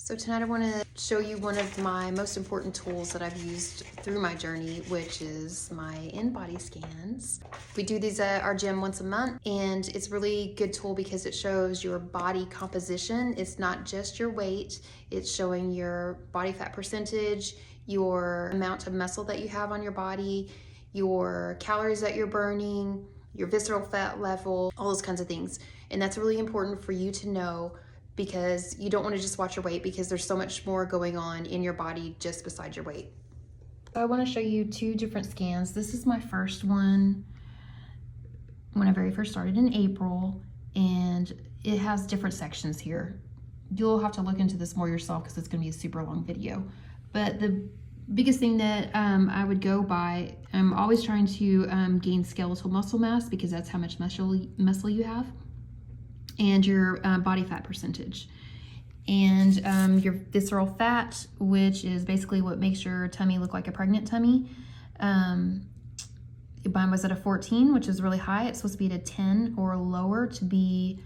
So tonight I want to show you one of my most important tools that I've used through my journey, which is my Inbody scans. We do these at our gym once a month, and it's a really good tool because it shows your body composition. It's not just your weight, it's showing your body fat percentage, your amount of muscle that you have on your body, your calories that you're burning, your visceral fat level, all those kinds of things. And that's really important for you to know, because you don't want to just watch your weight, because there's so much more going on in your body just besides your weight. I want to show you two different scans. This is my first one when I very first started in April, and it has different sections here. You'll have to look into this more yourself because it's going to be a super long video. But the biggest thing that I would go by, I'm always trying to gain skeletal muscle mass, because that's how much muscle you have, and your body fat percentage, and your visceral fat, which is basically what makes your tummy look like a pregnant tummy. Mine was at a 14, which is really high. It's supposed to be at a 10 or lower to be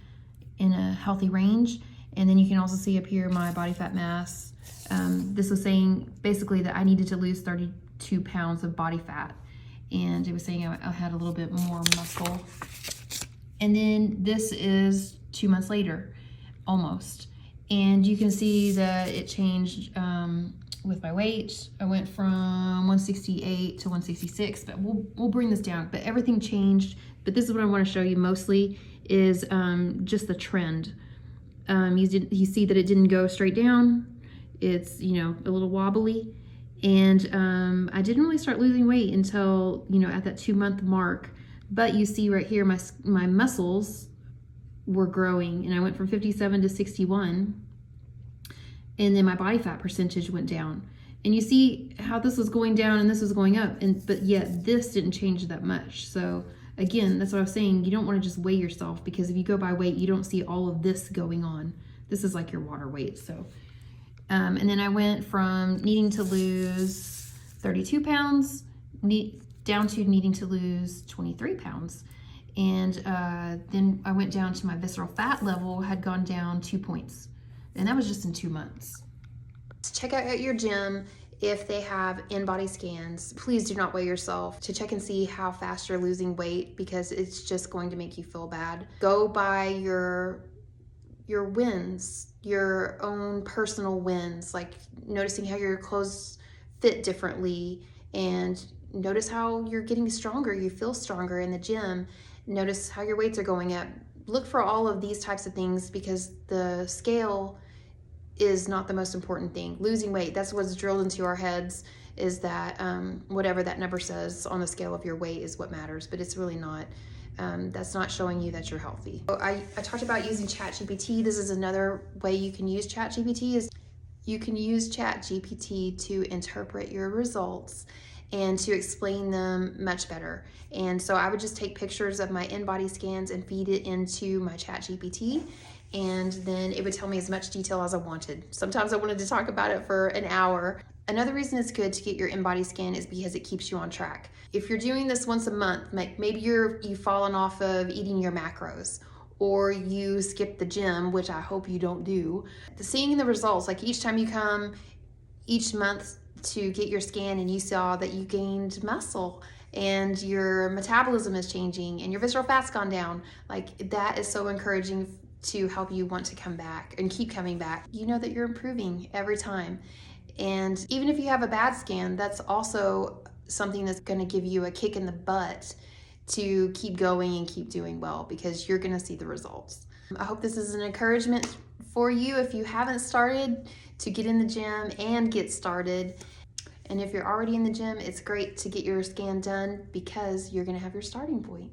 in a healthy range. And then you can also see up here my body fat mass. This was saying basically that I needed to lose 32 pounds of body fat, and it was saying I had a little bit more muscle. And then this is 2 months later, almost. And you can see that it changed with my weight. I went from 168 to 166, but we'll bring this down. But everything changed. But this is what I want to show you mostly is just the trend. You see that it didn't go straight down. It's, a little wobbly. And I didn't really start losing weight until, at that 2 month mark. But you see right here, my muscles were growing, and I went from 57 to 61, and then my body fat percentage went down. And you see how this was going down and this was going up, but yet this didn't change that much. So again, that's what I was saying. You don't want to just weigh yourself, because if you go by weight, you don't see all of this going on. This is like your water weight. So, and then I went from needing to lose 32 pounds, down to needing to lose 23 pounds. And then I went down to my visceral fat level, had gone down 2 points. And that was just in 2 months. Check out at your gym if they have Inbody scans. Please do not weigh yourself to check and see how fast you're losing weight, because it's just going to make you feel bad. Go by your wins, your own personal wins, like noticing how your clothes fit differently, and notice how you're getting stronger. You feel stronger in the gym. Notice how your weights are going up. Look for all of these types of things, because the scale is not the most important thing. Losing weight, that's what's drilled into our heads, is that whatever that number says on the scale of your weight is what matters, but it's really not. That's not showing you that you're healthy. So I talked about using ChatGPT. This is another way you can use ChatGPT, is you can use ChatGPT to interpret your results and to explain them much better. And so I would just take pictures of my Inbody scans and feed it into my ChatGPT, and then it would tell me as much detail as I wanted. Sometimes I wanted to talk about it for an hour. Another reason it's good to get your Inbody scan is because it keeps you on track. If you're doing this once a month, maybe you've fallen off of eating your macros, or you skip the gym, which I hope you don't do. Seeing the results, like each time you come each month to get your scan and you saw that you gained muscle and your metabolism is changing and your visceral fat's gone down, like that is so encouraging to help you want to come back and keep coming back. You know that you're improving every time. And even if you have a bad scan, that's also something that's going to give you a kick in the butt to keep going and keep doing well, because you're going to see the results. I hope this is an encouragement for you if you haven't started to get in the gym and get started. And if you're already in the gym, it's great to get your scan done, because you're going to have your starting point.